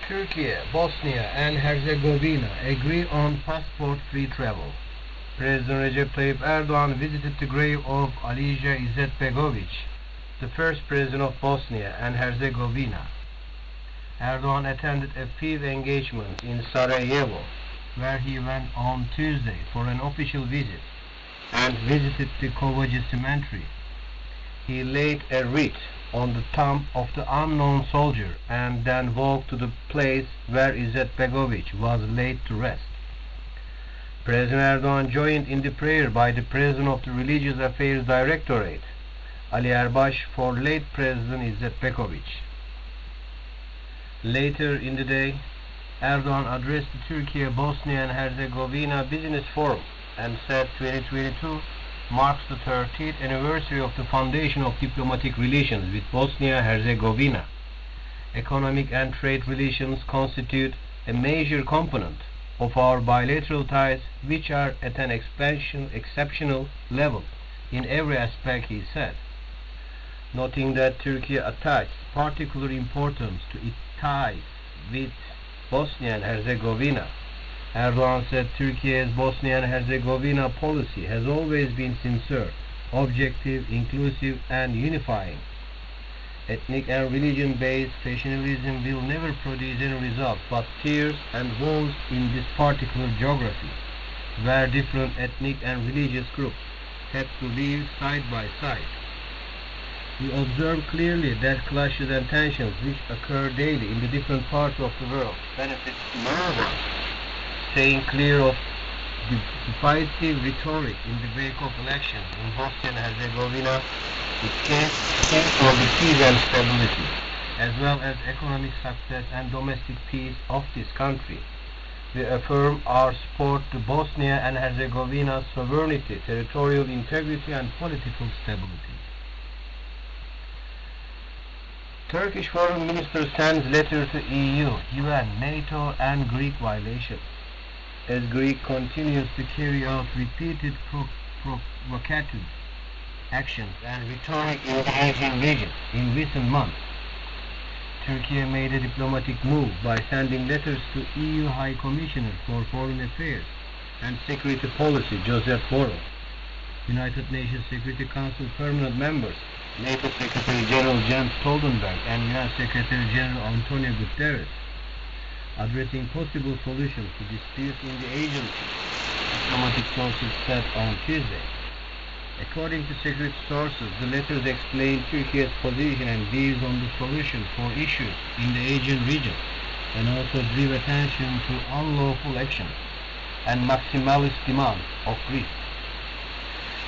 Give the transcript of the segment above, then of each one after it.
Turkey, Bosnia and Herzegovina agree on passport-free travel. President Recep Tayyip Erdogan visited the grave of Alija Izetbegovic, the first president of Bosnia and Herzegovina. Erdogan attended a peace engagement in Sarajevo, where he went on Tuesday for an official visit, and visited the Kovaci cemetery. He laid a wreath on the tomb of the unknown soldier and then walked to the place where Izetbegovic was laid to rest. President Erdogan joined in the prayer by the President of the Religious Affairs Directorate, Ali Erbash, for late President Izetbegovic. Later in the day, Erdogan addressed the Turkey-Bosnia and Herzegovina Business Forum and said 2022 marks the 30th anniversary of the foundation of diplomatic relations with Bosnia-Herzegovina. Economic and trade relations constitute a major component of our bilateral ties, which are at an exceptional level in every aspect, he said. Noting that Turkey attaches particular importance to its ties with Bosnia and Herzegovina, Erdogan said Turkey's Bosnia and Herzegovina policy has always been sincere, objective, inclusive and unifying. Ethnic and religion-based factionalism will never produce any result but tears and wounds in this particular geography, where different ethnic and religious groups have to live side by side. We observe clearly that clashes and tensions which occur daily in the different parts of the world benefit none of us. Staying clear of divisive rhetoric in the wake of elections in Bosnia and Herzegovina is key for the peace and stability, as well as economic success and domestic peace of this country. We affirm our support to Bosnia and Herzegovina's sovereignty, territorial integrity and political stability. Turkish Foreign Minister sends letter to EU, UN, NATO and Greek violations. As Greece continues to carry out repeated provocative actions and rhetoric in the Asian region in recent months, Turkey made a diplomatic move by sending letters to EU High Commissioner for Foreign Affairs and Security Policy Joseph Borrell, United Nations Security Council permanent members NATO Secretary General Jens Stoltenberg and UN Secretary General Antonio Guterres, addressing possible solutions to disputes in the agency, diplomatic sources said on Tuesday. According to security sources, the letters explain Turkey's position and views on the solution for issues in the Asian region, and also drew attention to unlawful actions and maximalist demands of Greece,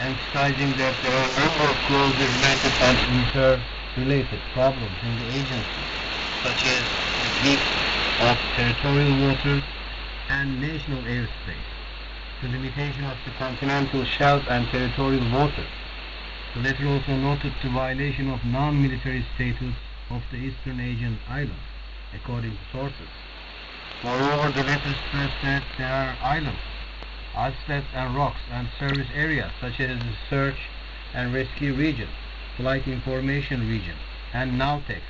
emphasizing that there are a number of closely related and interrelated problems in the agency, such as the gift of territorial waters and national airspace, the limitation of the continental shelf and territorial waters. The letter also noted the violation of non-military status of the Eastern Asian islands, according to sources. Moreover, the letter stressed that there are islands, islets and rocks and service areas such as the search and rescue region, flight information region, and Navtex,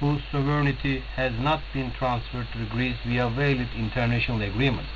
whose sovereignty has not been transferred to Greece via valid international agreements.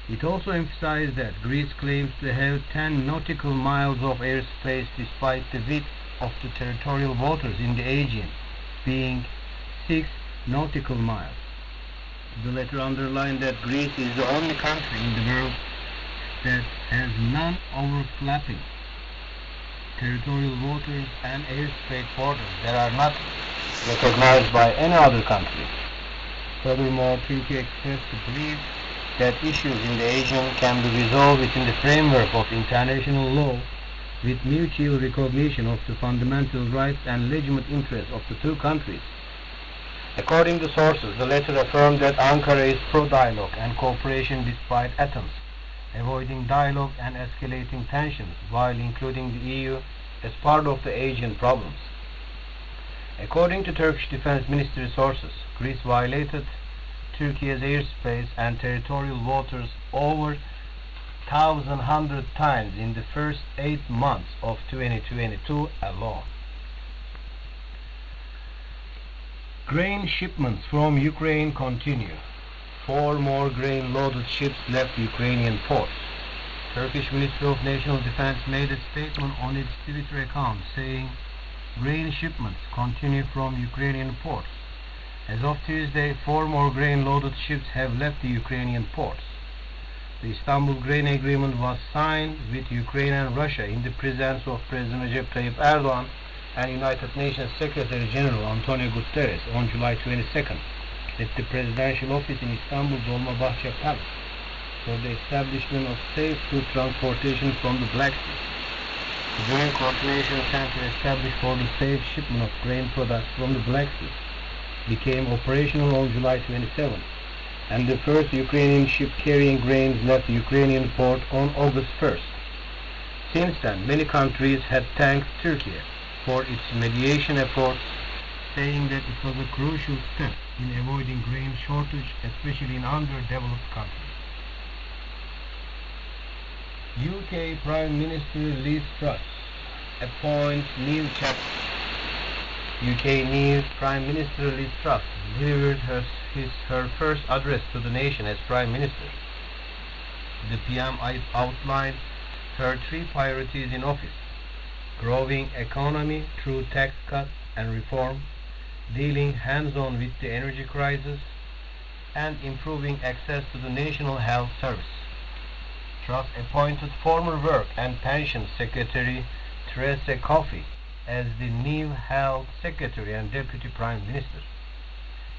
It also emphasized that Greece claims to have 10 nautical miles of airspace despite the width of the territorial waters in the Aegean being 6 nautical miles. The letter underlined that Greece is the only country in the world that has non-overlapping territorial waters and airspace borders that are not recognized by any other country. Furthermore, Turkey expressed the belief that issues in the Aegean can be resolved within the framework of international law with mutual recognition of the fundamental rights and legitimate interests of the two countries. According to sources, the letter affirmed that Ankara is pro-dialogue and cooperation despite Athens, avoiding dialogue and escalating tensions while including the EU as part of the Aegean problems. According to Turkish Defense Ministry sources, Greece violated Turkey's airspace and territorial waters over 1,100 times in the first 8 months of 2022 alone. Grain shipments from Ukraine continue. 4 more grain-loaded ships left Ukrainian ports. Turkish Ministry of National Defense made a statement on its Twitter account saying grain shipments continue from Ukrainian ports. As of Tuesday, 4 more grain-loaded ships have left the Ukrainian ports. The Istanbul Grain Agreement was signed with Ukraine and Russia in the presence of President Recep Tayyip Erdogan and United Nations Secretary General Antonio Guterres on July 22nd at the presidential office in Istanbul Dolmabahce Palace for the establishment of safe food transportation from the Black Sea. The Grain Coordination Center established for the safe shipment of grain products from the Black Sea became operational on July 27th, and the first Ukrainian ship carrying grains left the Ukrainian port on August 1st. Since then, many countries had thanked Turkey for its mediation efforts, saying that it was a crucial step in avoiding grain shortage, especially in underdeveloped countries. UK Prime Minister Liz Truss appoints new chapter. UK new Prime Minister Liz Truss delivered her first address to the nation as Prime Minister. The PM outlined her 3 priorities in office: growing economy through tax cuts and reform, dealing hands-on with the energy crisis, and improving access to the National Health Service. Truss appointed former Work and Pensions Secretary Theresa Coffey as the new Health Secretary and Deputy Prime Minister.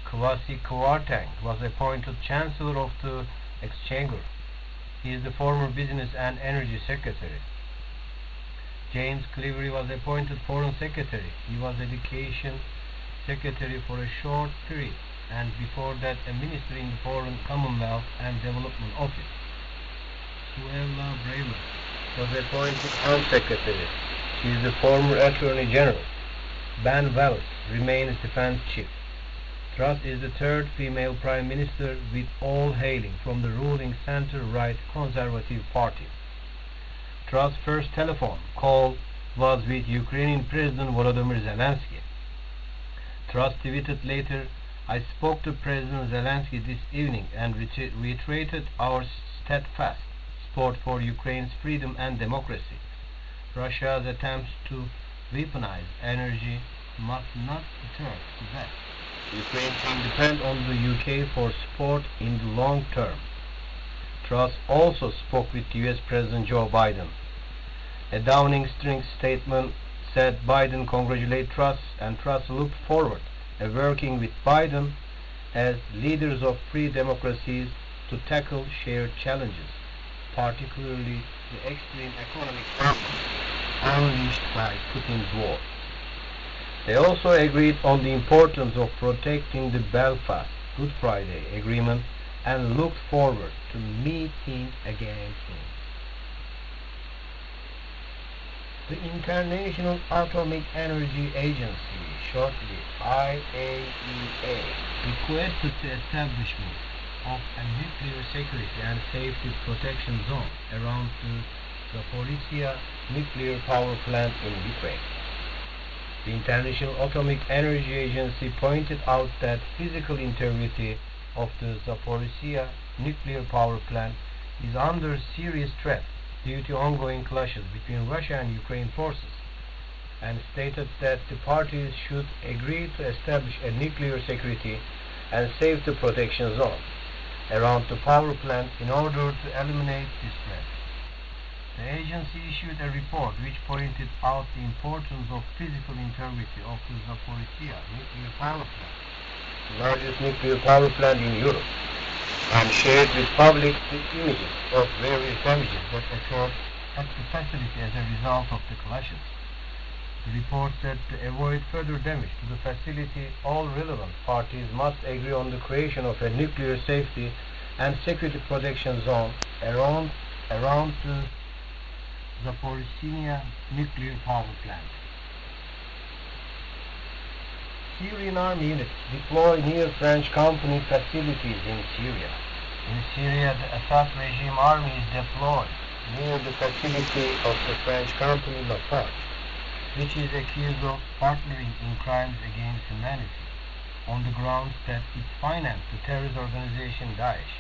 Kwasi Kwarteng was appointed Chancellor of the Exchequer. He is the former Business and Energy Secretary. James Cleverly was appointed Foreign Secretary. He was Education Secretary for a short period, and before that a Minister in the Foreign Commonwealth and Development Office. Suella Braverman was appointed Home Secretary. She is the former Attorney General. Ben Wallace remains Defense Chief. Truss is the 3rd female Prime Minister, with all hailing from the ruling centre-right Conservative Party. Truss' first telephone call was with Ukrainian President Volodymyr Zelensky. Truss tweeted later, "I spoke to President Zelensky this evening and reiterated our steadfast support for Ukraine's freedom and democracy. Russia's attempts to weaponize energy must not deter to that. Ukraine can depend on the UK for support in the long term." Truss also spoke with US President Joe Biden. A Downing Street statement said Biden congratulated Truss, and Truss looked forward to working with Biden as leaders of free democracies to tackle shared challenges, particularly the extreme economic problems unleashed by Putin's war. They also agreed on the importance of protecting the Belfast Good Friday Agreement and looked forward to meeting again soon. The International Atomic Energy Agency, shortly IAEA, requested the establishment of a nuclear security and safety protection zone around the Zaporizhzhia nuclear power plant in Ukraine. The International Atomic Energy Agency pointed out that physical integrity of the Zaporizhzhia nuclear power plant is under serious threat due to ongoing clashes between Russia and Ukraine forces, and stated that the parties should agree to establish a nuclear security and safety protection zone around the power plant in order to eliminate this threat. The agency issued a report which pointed out the importance of physical integrity of the Zaporizhzhia nuclear power plant, the largest nuclear power plant in Europe, and shared with public the images of various damages that occurred at the facility as a result of the clashes. The report said to avoid further damage to the facility, all relevant parties must agree on the creation of a nuclear safety and security protection zone around the Zaporizhzhia nuclear power plant. Syrian army units deploy near French company facilities in Syria. In Syria, the Assad regime army is deployed near the facility of the French company Lafarge, which is accused of partnering in crimes against humanity. on the grounds that it financed the terrorist organization Daesh.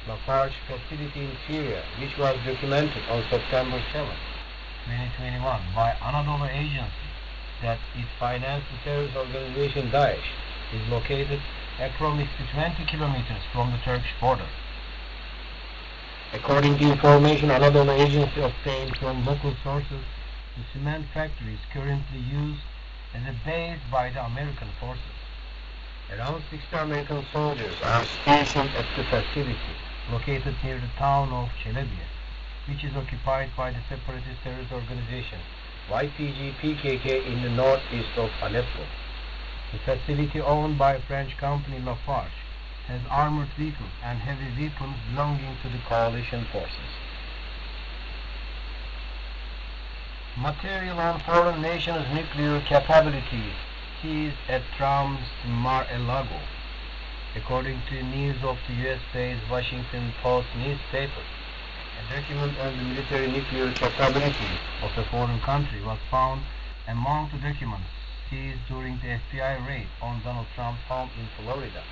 Lafarge facility in Syria, which was documented on September 7, 2021 by Anadolu Agency that it financed the terrorist organization Daesh, is located approximately 20 kilometers from the Turkish border. According to information Anadolu Agency obtained from local sources, the cement factory is currently used as a base by the American forces. Around 60 American soldiers are stationed at the facility, located near the town of Çelebi, which is occupied by the separatist terrorist organization YPG-PKK in the northeast of Aleppo. The facility, owned by French company Lafarge, has armored vehicles and heavy weapons belonging to the coalition forces. Material on foreign nations' nuclear capabilities seized at Trump's Mar-a-Lago. According to news of the US-based Washington Post newspaper, a document on the military nuclear capabilities of a foreign country was found among the documents seized during the FBI raid on Donald Trump's home in Florida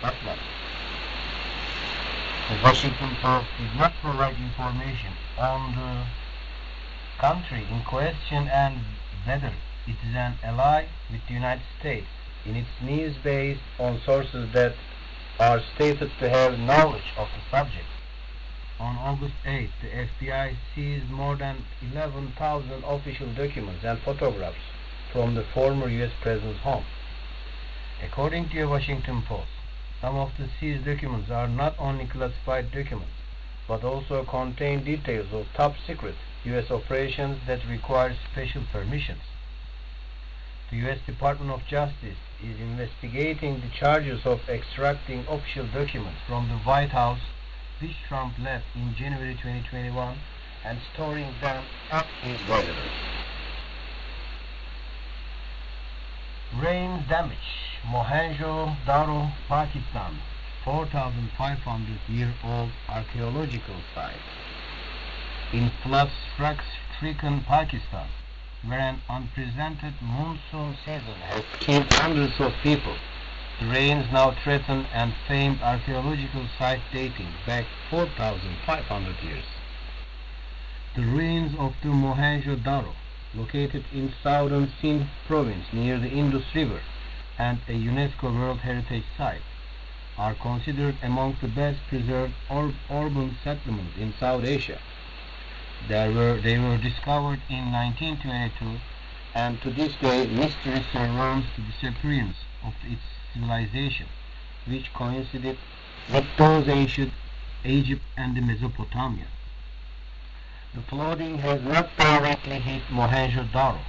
last month. The Washington Post did not provide information on the country in question and whether it is an ally with the United States in its news based on sources that are stated to have knowledge of the subject. On August 8, the FBI seized more than 11,000 official documents and photographs from the former U.S. President's home. According to the Washington Post, some of the seized documents are not only classified documents, but also contain details of top-secret U.S. operations that require special permissions. The U.S. Department of Justice is investigating the charges of extracting official documents from the White House, which Trump left in January 2021, and storing them at his residence. Rains damage Mohenjo-Daro, Pakistan, 4,500-year-old archaeological site. In flood-stricken Pakistan, where an unprecedented monsoon season has killed hundreds of people, the rains now threaten an famed archaeological site dating back 4,500 years. The ruins of the Mohenjo-Daro, located in southern Sindh province near the Indus River and a UNESCO World Heritage Site, are considered among the best preserved urban settlements in South Asia. They were discovered in 1922, and to this day mystery surrounds the disappearance of its civilization, which coincided with those ancient Egypt and Mesopotamia. The flooding has not directly hit Mohenjo-Daro,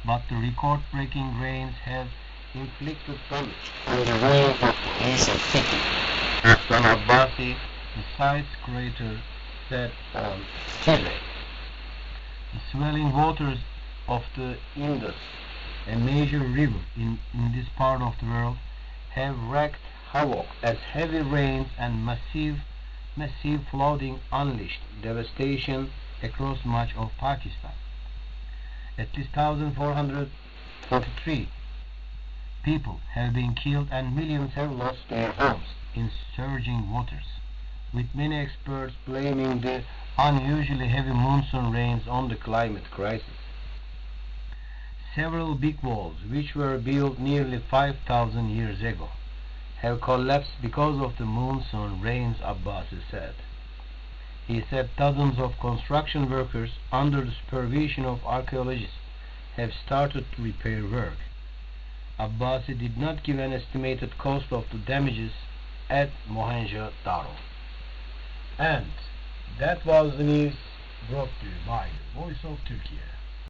but the record-breaking rains have inflicted damage on the ruins of the ancient city. Hassan Abbasi, the site's crater, said on Tuesday. The swelling waters of the Indus, a major river in this part of the world, have wreaked havoc as heavy rains and massive flooding unleashed devastation across much of Pakistan. At least 1,443 people have been killed and millions have lost their homes in surging waters, with many experts blaming the unusually heavy monsoon rains on the climate crisis. Several big walls, which were built nearly 5,000 years ago, have collapsed because of the monsoon rains, Abbasi said. He said dozens of construction workers, under the supervision of archaeologists, have started repair work. Abbasi did not give an estimated cost of the damages at Mohenjo-Daro. And that was the news brought to you by the Voice of Turkey.